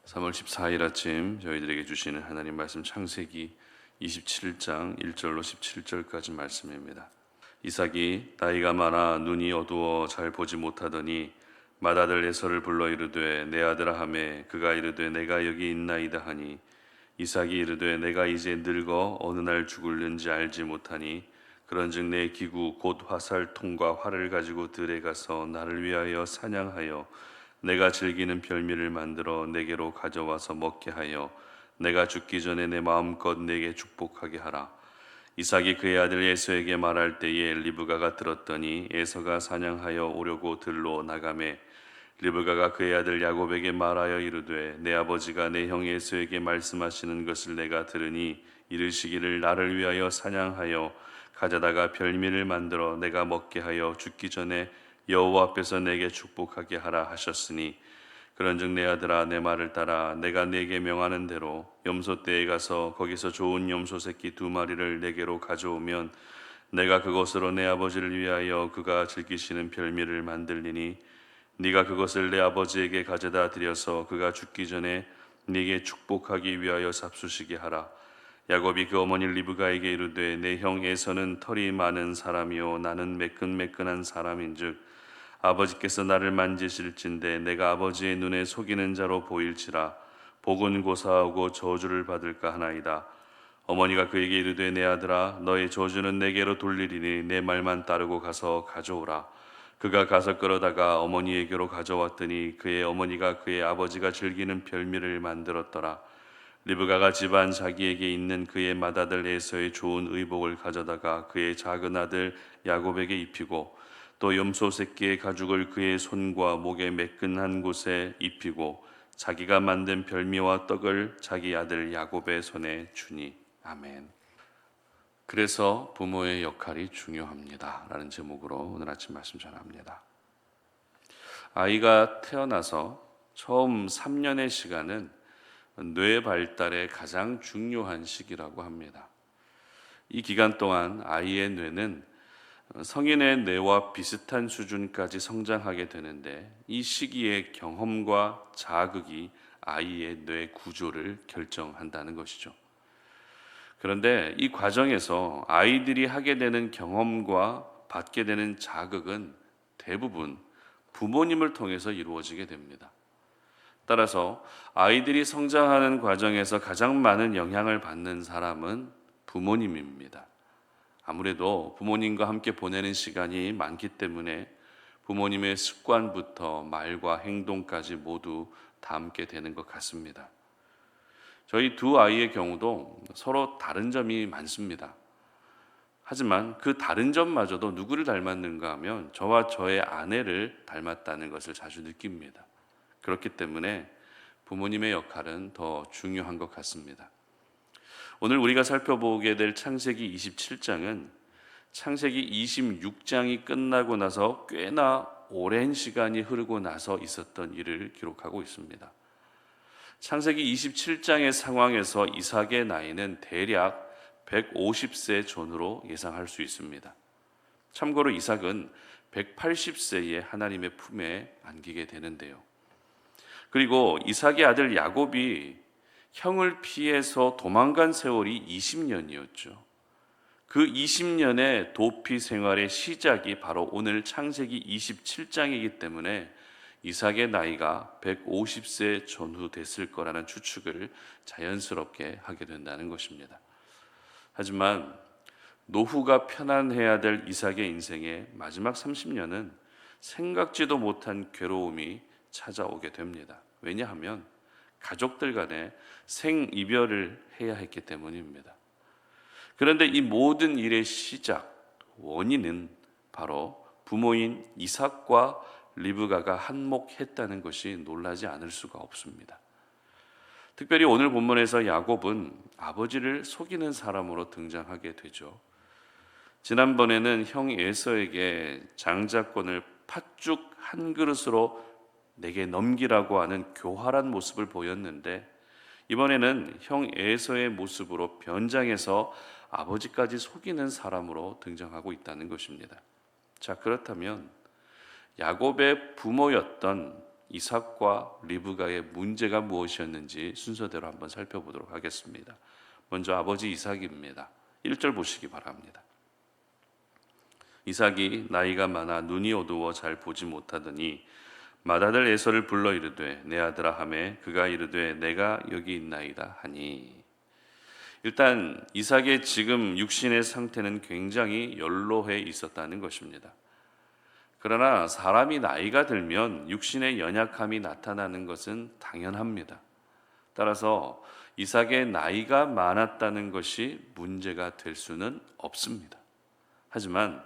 3월 14일 아침 저희들에게 주시는 하나님 말씀 창세기 27장 1절로 17절까지 말씀입니다. 이삭이 나이가 많아 눈이 어두워 잘 보지 못하더니 맏아들 에서를 불러 이르되 내 아들아 하매 그가 이르되 내가 여기 있나이다 하니 이삭이 이르되 내가 이제 늙어 어느 날 죽을는지 알지 못하니 그런즉 내 기구 곧 화살통과 활을 가지고 들에 가서 나를 위하여 사냥하여 내가 즐기는 별미를 만들어 내게로 가져와서 먹게 하여 내가 죽기 전에 내 마음껏 내게 축복하게 하라. 이삭이 그의 아들 에서에게 말할 때에 리브가가 들었더니 에서가 사냥하여 오려고 들로 나가매 리브가가 그의 아들 야곱에게 말하여 이르되 내 아버지가 내 형 에서에게 말씀하시는 것을 내가 들으니 이르시기를 나를 위하여 사냥하여 가져다가 별미를 만들어 내가 먹게 하여 죽기 전에 여호와 앞에서 내게 축복하게 하라 하셨으니 그런즉 내 아들아 내 말을 따라 내가 네게 명하는 대로 염소떼에 가서 거기서 좋은 염소 새끼 2마리를 내게로 가져오면 내가 그것으로 내 아버지를 위하여 그가 즐기시는 별미를 만들리니 네가 그것을 내 아버지에게 가져다 드려서 그가 죽기 전에 네게 축복하기 위하여 잡수시게 하라. 야곱이 그 어머니 리브가에게 이르되 내 형 에서는 털이 많은 사람이요 나는 매끈매끈한 사람인즉 아버지께서 나를 만지실진데 내가 아버지의 눈에 속이는 자로 보일지라 복은 고사하고 저주를 받을까 하나이다. 어머니가 그에게 이르되 내 아들아 너의 저주는 내게로 돌리리니 내 말만 따르고 가서 가져오라. 그가 가서 끌어다가 어머니에게로 가져왔더니 그의 어머니가 그의 아버지가 즐기는 별미를 만들었더라. 리브가가 집안 자기에게 있는 그의 맏아들 에서의 좋은 의복을 가져다가 그의 작은 아들 야곱에게 입히고 또 염소 새끼의 가죽을 그의 손과 목의 매끈한 곳에 입히고 자기가 만든 별미와 떡을 자기 아들 야곱의 손에 주니. 아멘. 그래서 부모의 역할이 중요합니다 라는 제목으로 오늘 아침 말씀 전합니다. 아이가 태어나서 처음 3년의 시간은 뇌 발달에 가장 중요한 시기라고 합니다. 이 기간 동안 아이의 뇌는 성인의 뇌와 비슷한 수준까지 성장하게 되는데 이 시기의 경험과 자극이 아이의 뇌 구조를 결정한다는 것이죠. 그런데 이 과정에서 아이들이 하게 되는 경험과 받게 되는 자극은 대부분 부모님을 통해서 이루어지게 됩니다. 따라서 아이들이 성장하는 과정에서 가장 많은 영향을 받는 사람은 부모님입니다. 아무래도 부모님과 함께 보내는 시간이 많기 때문에 부모님의 습관부터 말과 행동까지 모두 담게 되는 것 같습니다. 저희 두 아이의 경우도 서로 다른 점이 많습니다. 하지만 그 다른 점마저도 누구를 닮았는가 하면 저와 저의 아내를 닮았다는 것을 자주 느낍니다. 그렇기 때문에 부모님의 역할은 더 중요한 것 같습니다. 오늘 우리가 살펴보게 될 창세기 27장은 창세기 26장이 끝나고 나서 꽤나 오랜 시간이 흐르고 나서 있었던 일을 기록하고 있습니다. 창세기 27장의 상황에서 이삭의 나이는 대략 150세 전후로 예상할 수 있습니다. 참고로 이삭은 180세에 하나님의 품에 안기게 되는데요. 그리고 이삭의 아들 야곱이 형을 피해서 도망간 세월이 20년이었죠. 그 20년의 도피 생활의 시작이 바로 오늘 창세기 27장이기 때문에 이삭의 나이가 150세 전후 됐을 거라는 추측을 자연스럽게 하게 된다는 것입니다. 하지만 노후가 편안해야 될 이삭의 인생의 마지막 30년은 생각지도 못한 괴로움이 찾아오게 됩니다. 왜냐하면 가족들 간에 생이별을 해야 했기 때문입니다. 그런데 이 모든 일의 시작, 원인은 바로 부모인 이삭과 리브가가 한몫했다는 것이 놀라지 않을 수가 없습니다. 특별히 오늘 본문에서 야곱은 아버지를 속이는 사람으로 등장하게 되죠. 지난번에는 형 에서에게 장자권을 팥죽 한 그릇으로 내게 넘기라고 하는 교활한 모습을 보였는데 이번에는 형 에서의 모습으로 변장해서 아버지까지 속이는 사람으로 등장하고 있다는 것입니다. 자, 그렇다면 야곱의 부모였던 이삭과 리브가의 문제가 무엇이었는지 순서대로 한번 살펴보도록 하겠습니다. 먼저 아버지 이삭입니다. 1절 보시기 바랍니다. 이삭이 나이가 많아 눈이 어두워 잘 보지 못하더니 맏아들 에서를 불러 이르되 내 아들아 하매 그가 이르되 내가 여기 있나이다 하니. 일단 이삭의 지금 육신의 상태는 굉장히 연로해 있었다는 것입니다. 그러나 사람이 나이가 들면 육신의 연약함이 나타나는 것은 당연합니다. 따라서 이삭의 나이가 많았다는 것이 문제가 될 수는 없습니다. 하지만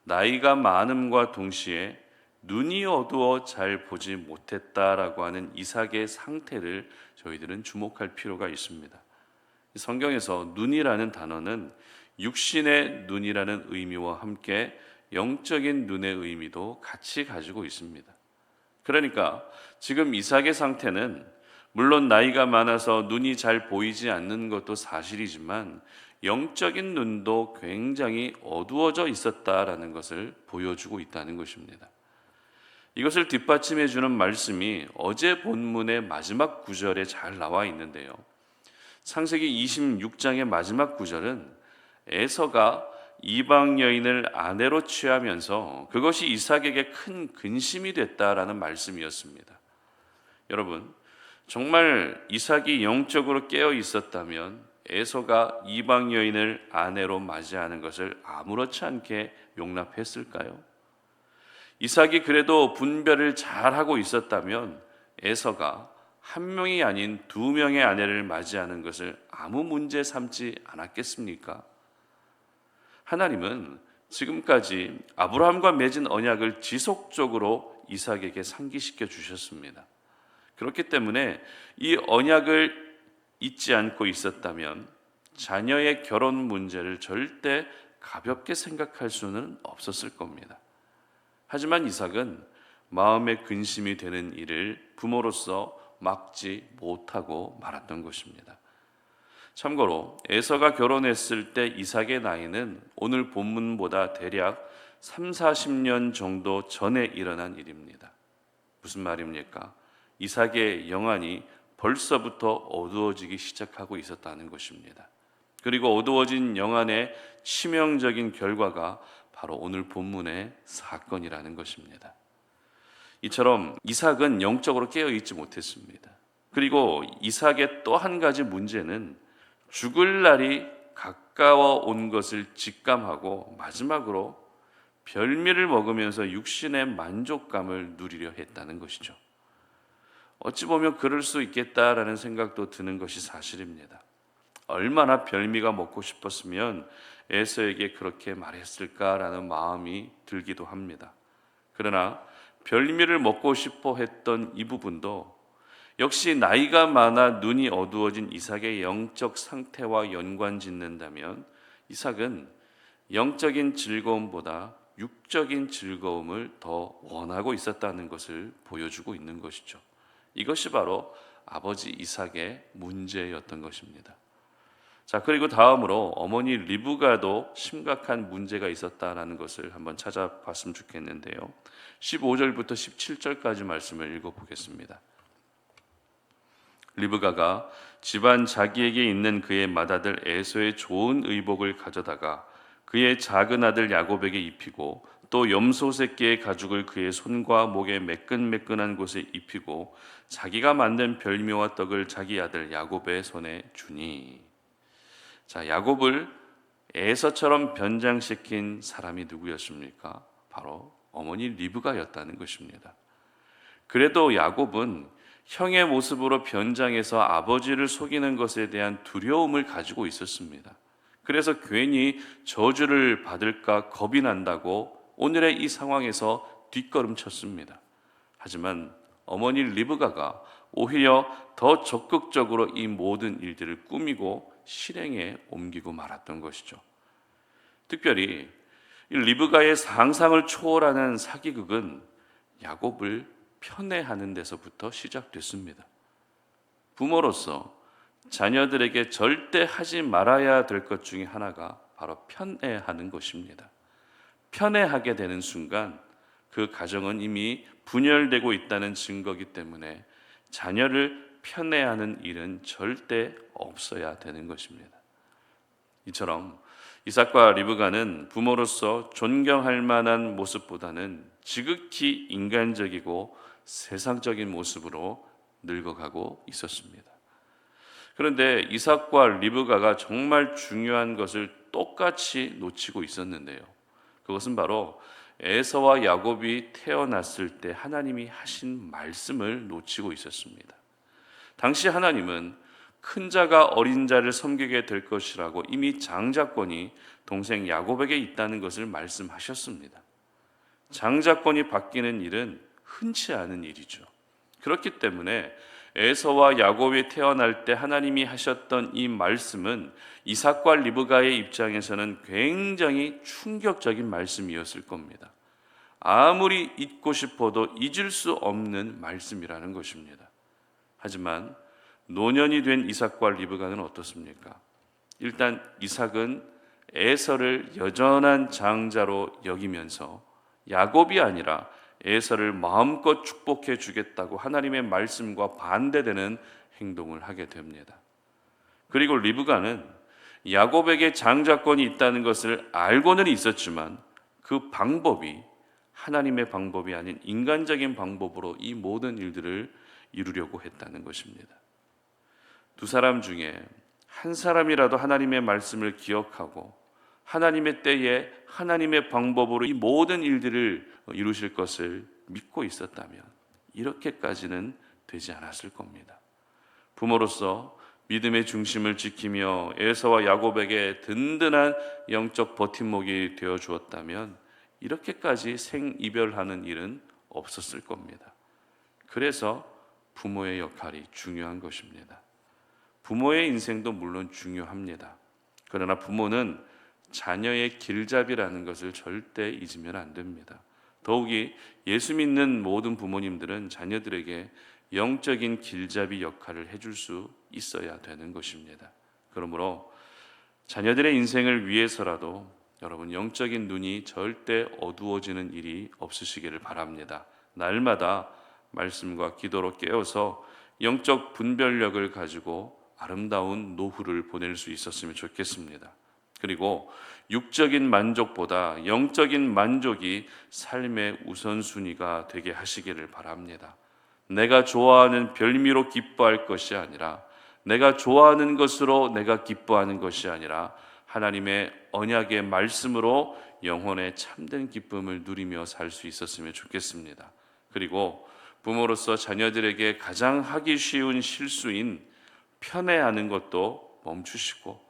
나이가 많음과 동시에 눈이 어두워 잘 보지 못했다라고 하는 이삭의 상태를 저희들은 주목할 필요가 있습니다. 성경에서 눈이라는 단어는 육신의 눈이라는 의미와 함께 영적인 눈의 의미도 같이 가지고 있습니다. 그러니까 지금 이삭의 상태는 물론 나이가 많아서 눈이 잘 보이지 않는 것도 사실이지만 영적인 눈도 굉장히 어두워져 있었다라는 것을 보여주고 있다는 것입니다. 이것을 뒷받침해 주는 말씀이 어제 본문의 마지막 구절에 잘 나와 있는데요. 창세기 26장의 마지막 구절은 에서가 이방 여인을 아내로 취하면서 그것이 이삭에게 큰 근심이 됐다라는 말씀이었습니다. 여러분, 정말 이삭이 영적으로 깨어 있었다면 에서가 이방 여인을 아내로 맞이하는 것을 아무렇지 않게 용납했을까요? 이삭이 그래도 분별을 잘하고 있었다면 에서가 한 명이 아닌 두 명의 아내를 맞이하는 것을 아무 문제 삼지 않았겠습니까? 하나님은 지금까지 아브라함과 맺은 언약을 지속적으로 이삭에게 상기시켜 주셨습니다. 그렇기 때문에 이 언약을 잊지 않고 있었다면 자녀의 결혼 문제를 절대 가볍게 생각할 수는 없었을 겁니다. 하지만 이삭은 마음의 근심이 되는 일을 부모로서 막지 못하고 말았던 것입니다. 참고로 에서가 결혼했을 때 이삭의 나이는 오늘 본문보다 대략 30-40년 정도 전에 일어난 일입니다. 무슨 말입니까? 이삭의 영안이 벌써부터 어두워지기 시작하고 있었다는 것입니다. 그리고 어두워진 영안의 치명적인 결과가 바로 오늘 본문의 사건이라는 것입니다. 이처럼 이삭은 영적으로 깨어있지 못했습니다. 그리고 이삭의 또 한 가지 문제는 죽을 날이 가까워 온 것을 직감하고 마지막으로 별미를 먹으면서 육신의 만족감을 누리려 했다는 것이죠. 어찌 보면 그럴 수 있겠다라는 생각도 드는 것이 사실입니다. 얼마나 별미가 먹고 싶었으면 에서에게 그렇게 말했을까라는 마음이 들기도 합니다. 그러나 별미를 먹고 싶어 했던 이 부분도 역시 나이가 많아 눈이 어두워진 이삭의 영적 상태와 연관짓는다면 이삭은 영적인 즐거움보다 육적인 즐거움을 더 원하고 있었다는 것을 보여주고 있는 것이죠. 이것이 바로 아버지 이삭의 문제였던 것입니다. 자, 그리고 다음으로 어머니 리브가도 심각한 문제가 있었다라는 것을 한번 찾아봤으면 좋겠는데요. 15절부터 17절까지 말씀을 읽어보겠습니다. 리브가가 집안 자기에게 있는 그의 맏아들 에서의 좋은 의복을 가져다가 그의 작은 아들 야곱에게 입히고 또 염소 새끼의 가죽을 그의 손과 목에 매끈매끈한 곳에 입히고 자기가 만든 별미와 떡을 자기 아들 야곱의 손에 주니. 자, 야곱을 에서처럼 변장시킨 사람이 누구였습니까? 바로 어머니 리브가였다는 것입니다. 그래도 야곱은 형의 모습으로 변장해서 아버지를 속이는 것에 대한 두려움을 가지고 있었습니다. 그래서 괜히 저주를 받을까 겁이 난다고 오늘의 이 상황에서 뒷걸음쳤습니다. 하지만 어머니 리브가가 오히려 더 적극적으로 이 모든 일들을 꾸미고 실행에 옮기고 말았던 것이죠. 특별히 리브가의 상상을 초월하는 사기극은 야곱을 편애하는 데서부터 시작됐습니다. 부모로서 자녀들에게 절대 하지 말아야 될 것 중에 하나가 바로 편애하는 것입니다. 편애하게 되는 순간 그 가정은 이미 분열되고 있다는 증거이기 때문에 자녀를 편애하는 일은 절대 없어야 되는 것입니다. 이처럼 이삭과 리브가는 부모로서 존경할 만한 모습보다는 지극히 인간적이고 세상적인 모습으로 늙어가고 있었습니다. 그런데 이삭과 리브가가 정말 중요한 것을 똑같이 놓치고 있었는데요. 그것은 바로 에서와 야곱이 태어났을 때 하나님이 하신 말씀을 놓치고 있었습니다. 당시 하나님은 큰 자가 어린 자를 섬기게 될 것이라고 이미 장자권이 동생 야곱에게 있다는 것을 말씀하셨습니다. 장자권이 바뀌는 일은 흔치 않은 일이죠. 그렇기 때문에 에서와 야곱이 태어날 때 하나님이 하셨던 이 말씀은 이삭과 리브가의 입장에서는 굉장히 충격적인 말씀이었을 겁니다. 아무리 잊고 싶어도 잊을 수 없는 말씀이라는 것입니다. 하지만 노년이 된 이삭과 리브가는 어떻습니까? 일단 이삭은 에서를 여전한 장자로 여기면서 야곱이 아니라 에서를 마음껏 축복해 주겠다고 하나님의 말씀과 반대되는 행동을 하게 됩니다. 그리고 리브가는 야곱에게 장자권이 있다는 것을 알고는 있었지만 그 방법이 하나님의 방법이 아닌 인간적인 방법으로 이 모든 일들을 이루려고 했다는 것입니다. 두 사람 중에 한 사람이라도 하나님의 말씀을 기억하고 하나님의 때에 하나님의 방법으로 이 모든 일들을 이루실 것을 믿고 있었다면 이렇게까지는 되지 않았을 겁니다. 부모로서 믿음의 중심을 지키며 에서와 야곱에게 든든한 영적 버팀목이 되어 주었다면 이렇게까지 생이별하는 일은 없었을 겁니다. 그래서 부모의 역할이 중요한 것입니다. 부모의 인생도 물론 중요합니다. 그러나 부모는 자녀의 길잡이라는 것을 절대 잊으면 안 됩니다. 더욱이 예수 믿는 모든 부모님들은 자녀들에게 영적인 길잡이 역할을 해줄 수 있어야 되는 것입니다. 그러므로 자녀들의 인생을 위해서라도 여러분 영적인 눈이 절대 어두워지는 일이 없으시기를 바랍니다. 날마다 말씀과 기도로 깨어서 영적 분별력을 가지고 아름다운 노후를 보낼 수 있었으면 좋겠습니다. 그리고 육적인 만족보다 영적인 만족이 삶의 우선순위가 되게 하시기를 바랍니다. 내가 좋아하는 별미로 기뻐할 것이 아니라 내가 좋아하는 것으로 내가 기뻐하는 것이 아니라 하나님의 언약의 말씀으로 영혼의 참된 기쁨을 누리며 살 수 있었으면 좋겠습니다. 그리고 부모로서 자녀들에게 가장 하기 쉬운 실수인 편애하는 것도 멈추시고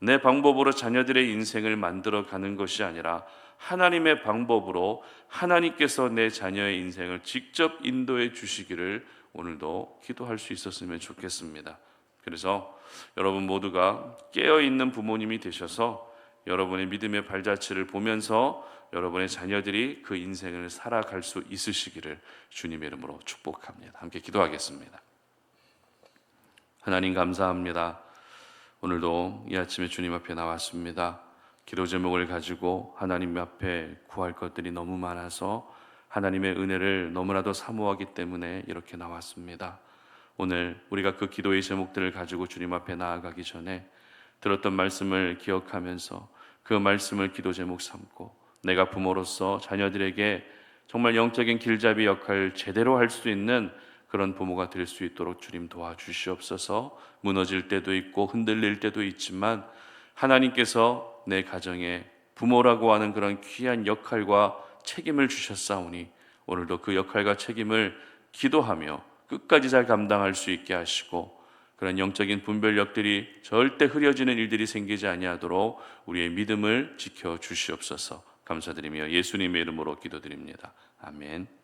내 방법으로 자녀들의 인생을 만들어가는 것이 아니라 하나님의 방법으로 하나님께서 내 자녀의 인생을 직접 인도해 주시기를 오늘도 기도할 수 있었으면 좋겠습니다. 그래서 여러분 모두가 깨어있는 부모님이 되셔서 여러분의 믿음의 발자취를 보면서 여러분의 자녀들이 그 인생을 살아갈 수 있으시기를 주님의 이름으로 축복합니다. 함께 기도하겠습니다. 하나님 감사합니다. 오늘도 이 아침에 주님 앞에 나왔습니다. 기도 제목을 가지고 하나님 앞에 구할 것들이 너무 많아서 하나님의 은혜를 너무나도 사모하기 때문에 이렇게 나왔습니다. 오늘 우리가 그 기도의 제목들을 가지고 주님 앞에 나아가기 전에 들었던 말씀을 기억하면서 그 말씀을 기도 제목 삼고 내가 부모로서 자녀들에게 정말 영적인 길잡이 역할을 제대로 할 수 있는 그런 부모가 될 수 있도록 주님 도와주시옵소서. 무너질 때도 있고 흔들릴 때도 있지만 하나님께서 내 가정에 부모라고 하는 그런 귀한 역할과 책임을 주셨사오니 오늘도 그 역할과 책임을 기도하며 끝까지 잘 감당할 수 있게 하시고 그런 영적인 분별력들이 절대 흐려지는 일들이 생기지 아니하도록 우리의 믿음을 지켜 주시옵소서. 감사드리며 예수님의 이름으로 기도드립니다. 아멘.